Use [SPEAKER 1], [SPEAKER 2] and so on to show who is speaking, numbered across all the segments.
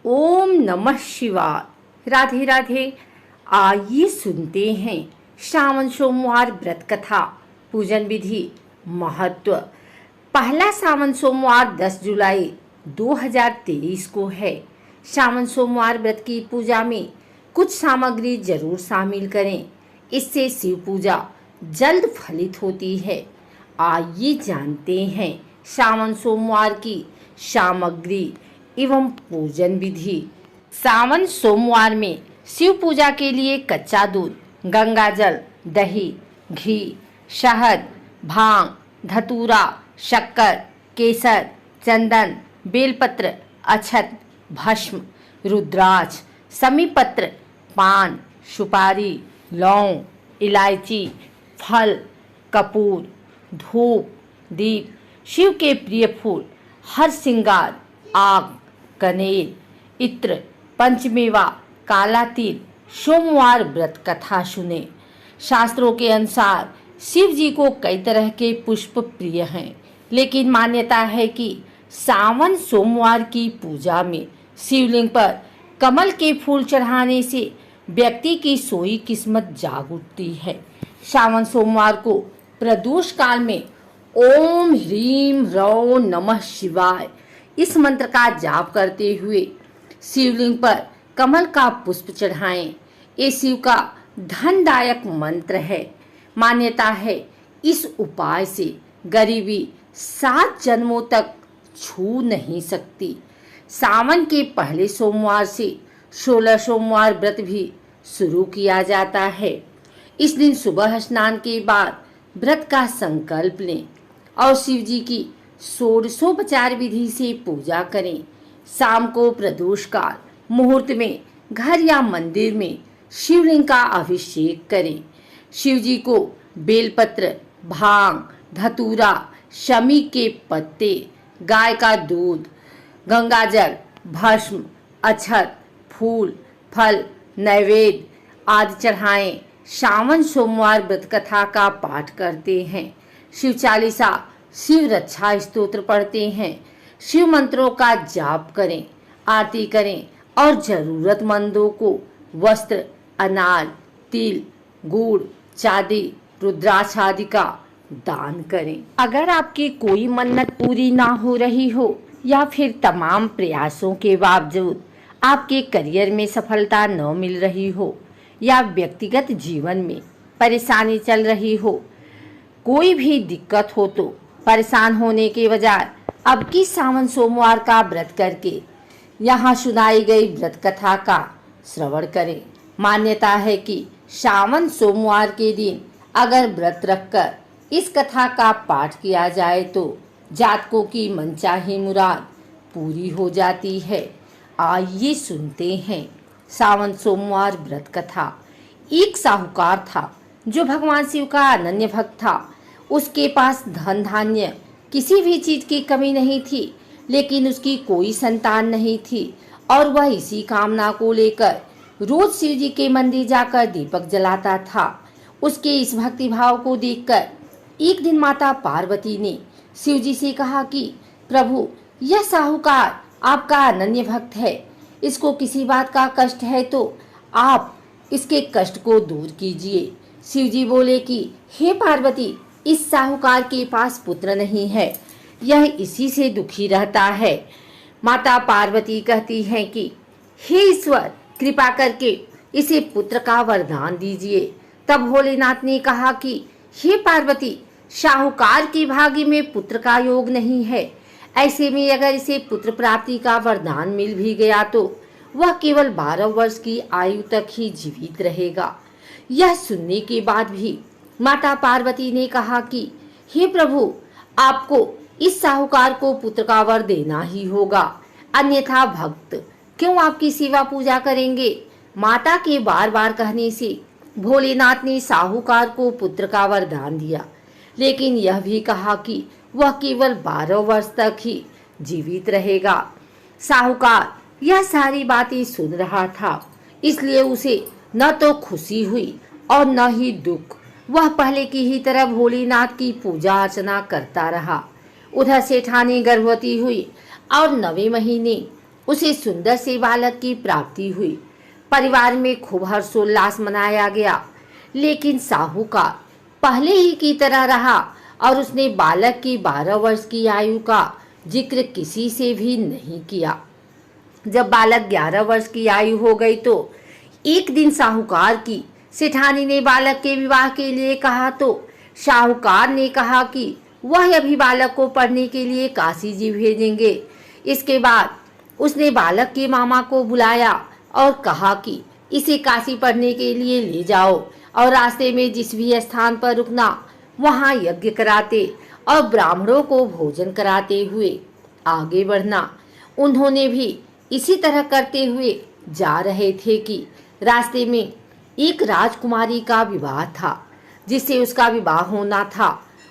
[SPEAKER 1] ओम नमः शिवाय। राधे राधे। आइए सुनते हैं श्रावण सोमवार व्रत कथा, पूजन विधि, महत्व। पहला श्रावण सोमवार 10 जुलाई 2023 को है। श्रावण सोमवार व्रत की पूजा में कुछ सामग्री जरूर शामिल करें, इससे शिव पूजा जल्द फलित होती है। आइए जानते हैं श्रावण सोमवार की सामग्री एवं पूजन विधि। श्रावण सोमवार में शिव पूजा के लिए कच्चा दूध, गंगा जल, दही, घी, शहद, भांग, धतूरा, शक्कर, केसर, चंदन, बेलपत्र, अक्षत, भस्म, रुद्राक्ष, समीपत्र, पान, सुपारी, लौंग, इलायची, फल, कपूर, धूप, दीप, शिव के प्रिय फूल, हर श्रृंगार, आग, कनेर, इत्र, पंचमेवा, काला तिल। सोमवार व्रत कथा सुने। शास्त्रों के अनुसार शिव जी को कई तरह के पुष्प प्रिय हैं, लेकिन मान्यता है कि श्रावण सोमवार की पूजा में शिवलिंग पर कमल के फूल चढ़ाने से व्यक्ति की सोई किस्मत जाग उठती है। श्रावण सोमवार को प्रदोष काल में ओम ह्रीम रौ नमः शिवाय इस मंत्र का जाप करते हुए शिवलिंग पर कमल का पुष्प चढ़ाएं। ये शिव का धनदायक मंत्र है। मान्यता है इस उपाय से गरीबी 7 जन्मों तक छू नहीं सकती। सावन के पहले सोमवार से 16 सोमवार व्रत भी शुरू किया जाता है। इस दिन सुबह स्नान के बाद व्रत का संकल्प लें और शिव जी की षोडशोपचार विधि से पूजा करें। शाम को प्रदोष काल मुहूर्त में घर या मंदिर में शिवलिंग का अभिषेक करें। शिव जी को बेलपत्र, भांग, धतूरा, शमी के पत्ते, गाय का दूध, गंगाजल, भस्म, अक्षत, फूल, फल, नैवेद्य आदि चढ़ाएं। श्रावण सोमवार व्रत कथा का पाठ करते हैं। शिव चालीसा, शिव रक्षा स्तोत्र पढ़ते हैं। शिव मंत्रों का जाप करें, आरती करें और जरूरतमंदों को वस्त्र, अनाज, तिल, गुड़, चांदी, रुद्राक्ष आदि का दान करें। अगर आपकी कोई मन्नत पूरी ना हो रही हो या फिर तमाम प्रयासों के बावजूद आपके करियर में सफलता न मिल रही हो या व्यक्तिगत जीवन में परेशानी चल रही हो, कोई भी दिक्कत हो तो परेशान होने के बजाय अब की श्रावण सोमवार का व्रत करके यहाँ सुनाई गई व्रत कथा का श्रवण करें। मान्यता है कि श्रावण सोमवार के दिन अगर व्रत रखकर इस कथा का पाठ किया जाए तो जातकों की मनचाही मुराद पूरी हो जाती है। आइए सुनते हैं श्रावण सोमवार व्रत कथा। एक साहूकार था जो भगवान शिव का अनन्य भक्त था। उसके पास धन धान्य किसी भी चीज की कमी नहीं थी, लेकिन उसकी कोई संतान नहीं थी और वह इसी कामना को लेकर रोज शिव जी के मंदिर जाकर दीपक जलाता था। उसके इस भक्ति भाव को देखकर एक दिन माता पार्वती ने शिव जी से कहा कि प्रभु, यह साहूकार आपका अनन्य भक्त है, इसको किसी बात का कष्ट है तो आप इसके कष्ट को दूर कीजिए। शिव जी बोले कि हे पार्वती, इस साहूकार के पास पुत्र नहीं है, यह इसी से दुखी रहता है। माता पार्वती कहती हैं कि हे ईश्वर, कृपा करके इसे पुत्र का वरदान दीजिए। तब भोलेनाथ ने कहा कि हे पार्वती, साहूकार के भाग्य में पुत्र का योग नहीं है। ऐसे में अगर इसे पुत्र प्राप्ति का वरदान मिल भी गया तो वह केवल 12 वर्ष की आयु तक ही जीवित रहेगा। यह सुनने के बाद भी माता पार्वती ने कहा कि हे प्रभु, आपको इस साहूकार को पुत्र का वर देना ही होगा, अन्यथा भक्त क्यों आपकी सेवा पूजा करेंगे। माता के बार बार कहने से भोलेनाथ ने साहूकार को पुत्र का वरदान दिया, लेकिन यह भी कहा कि वह केवल 12 वर्ष तक ही जीवित रहेगा। साहूकार यह सारी बातें सुन रहा था, इसलिए उसे न तो खुशी हुई और न ही दुख। वह पहले की ही तरह भोलेनाथ की पूजा अर्चना करता रहा। उधर सेठानी गर्भवती हुई और 9वें महीने उसे सुंदर से बालक की प्राप्ति हुई। परिवार में खूब हर्षोल्लास मनाया गया, लेकिन साहूकार पहले ही की तरह रहा और उसने बालक की 12 वर्ष की आयु का जिक्र किसी से भी नहीं किया। जब बालक 11 वर्ष की आयु हो गई तो एक दिन साहूकार की सेठानी ने बालक के विवाह के लिए कहा तो साहूकार ने कहा कि वह अभी बालक को पढ़ने के लिए काशी जी भेजेंगे। इसके बाद उसने बालक के मामा को बुलाया और कहा कि इसे काशी पढ़ने के लिए ले जाओ और रास्ते में जिस भी स्थान पर रुकना वहां यज्ञ कराते और ब्राह्मणों को भोजन कराते हुए आगे बढ़ना। उन्होंने भी इसी तरह करते हुए जा रहे थे कि रास्ते में एक राजकुमारी का विवाह था, जिससे उसका विवाह होना था।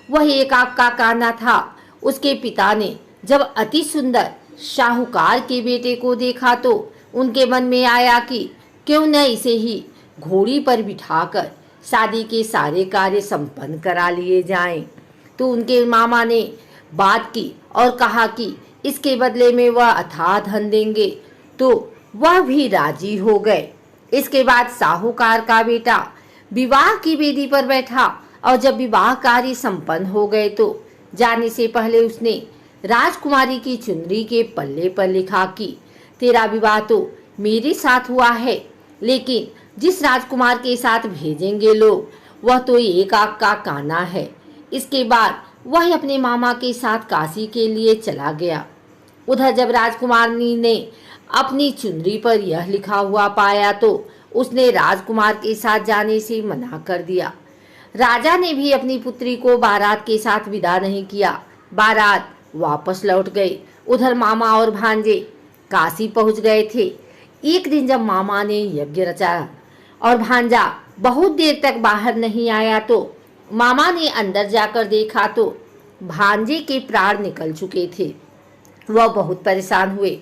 [SPEAKER 1] वह एक आग का काना था। उसके पिता ने जब अति सुंदर साहूकार के बेटे को देखा तो उनके मन में आया कि क्यों न इसे ही घोड़ी पर बिठाकर शादी के सारे कार्य संपन्न करा लिए जाएं। तो उनके मामा ने बात की और कहा कि इसके बदले में वह अथाह धन देंगे, तो वह भी राजी हो गए। इसके बाद साहूकार का बेटा विवाह की वेदी पर बैठा और जब विवाह कार्य संपन्न हो गए तो जाने से पहले उसने राजकुमारी की चुनरी के पल्ले पर लिखा कि तेरा विवाह तो मेरे साथ हुआ है, लेकिन जिस राजकुमार के साथ भेजेंगे लोग वह तो एक आग का काना है। इसके बाद वह अपने मामा के साथ काशी के लिए चला गया। उधर जब राजकुमारी ने अपनी चुनरी पर यह लिखा हुआ पाया तो उसने राजकुमार के साथ जाने से मना कर दिया। राजा ने भी अपनी पुत्री को बारात के साथ विदा नहीं किया। बारात वापस लौट गई। उधर मामा और भांजे काशी पहुंच गए थे। एक दिन जब मामा ने यज्ञ रचा और भांजा बहुत देर तक बाहर नहीं आया तो मामा ने अंदर जाकर देखा तो भांजे के प्राण निकल चुके थे। वह बहुत परेशान हुए,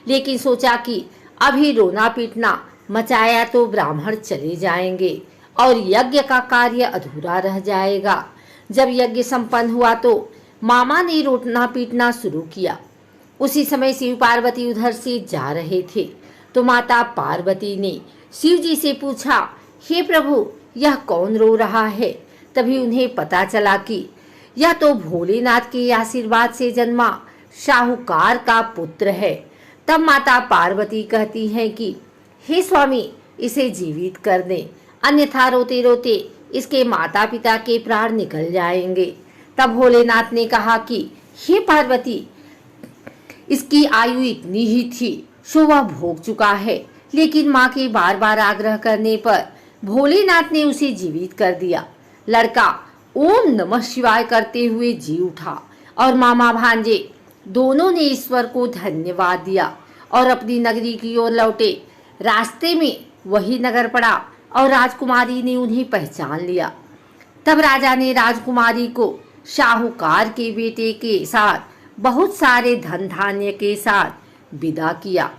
[SPEAKER 1] लेकिन सोचा कि अभी रोना पीटना मचाया तो ब्राह्मण चले जाएंगे और यज्ञ का कार्य अधूरा रह जाएगा। जब यज्ञ संपन्न हुआ तो मामा ने रोना पीटना शुरू किया। उसी समय शिव पार्वती उधर से जा रहे थे तो माता पार्वती ने शिव जी से पूछा, हे प्रभु, यह कौन रो रहा है? तभी उन्हें पता चला कि यह तो भोलेनाथ के आशीर्वाद से जन्मा साहूकार का पुत्र है। तब माता पार्वती कहती हैं कि हे स्वामी, इसे जीवित कर दें, अन्यथा रोते रोते इसके माता पिता के प्राण निकल जाएंगे। तब भोलेनाथ ने कहा कि हे पार्वती, इसकी आयु इतनी ही थी सो वह भोग चुका है, लेकिन माँ के बार बार आग्रह करने पर भोलेनाथ ने उसे जीवित कर दिया। लड़का ओम नमः शिवाय करते हुए जी उठा और मामा भांजे दोनों ने ईश्वर को धन्यवाद दिया और अपनी नगरी की ओर लौटे। रास्ते में वही नगर पड़ा और राजकुमारी ने उन्हें पहचान लिया। तब राजा ने राजकुमारी को साहूकार के बेटे के साथ बहुत सारे धन धान्य के साथ विदा किया।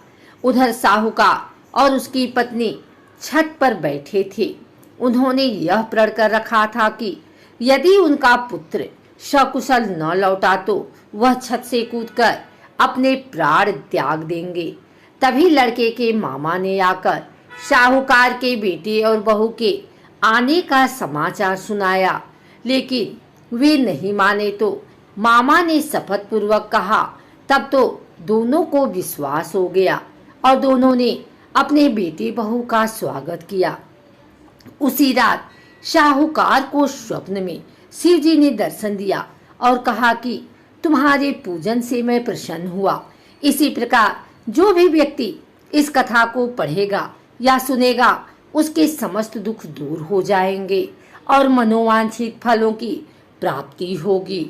[SPEAKER 1] उधर साहूकार और उसकी पत्नी छत पर बैठे थे। उन्होंने यह प्रण कर रखा था कि यदि उनका पुत्र सकुशल न लौटा तो वह छत से कूदकर अपने प्राण त्याग देंगे। तभी लड़के के मामा ने आकर साहूकार के बेटे और बहू के आने का समाचार सुनाया, लेकिन वे नहीं माने तो मामा ने शपथ पूर्वक कहा। तब तो दोनों को विश्वास हो गया और दोनों ने अपने बेटे बहू का स्वागत किया। उसी रात साहूकार को स्वप्न में शिव जी ने दर्शन दिया और कहा कि तुम्हारे पूजन से मैं प्रसन्न हुआ। इसी प्रकार जो भी व्यक्ति इस कथा को पढ़ेगा या सुनेगा उसके समस्त दुख दूर हो जाएंगे और मनोवांछित फलों की प्राप्ति होगी।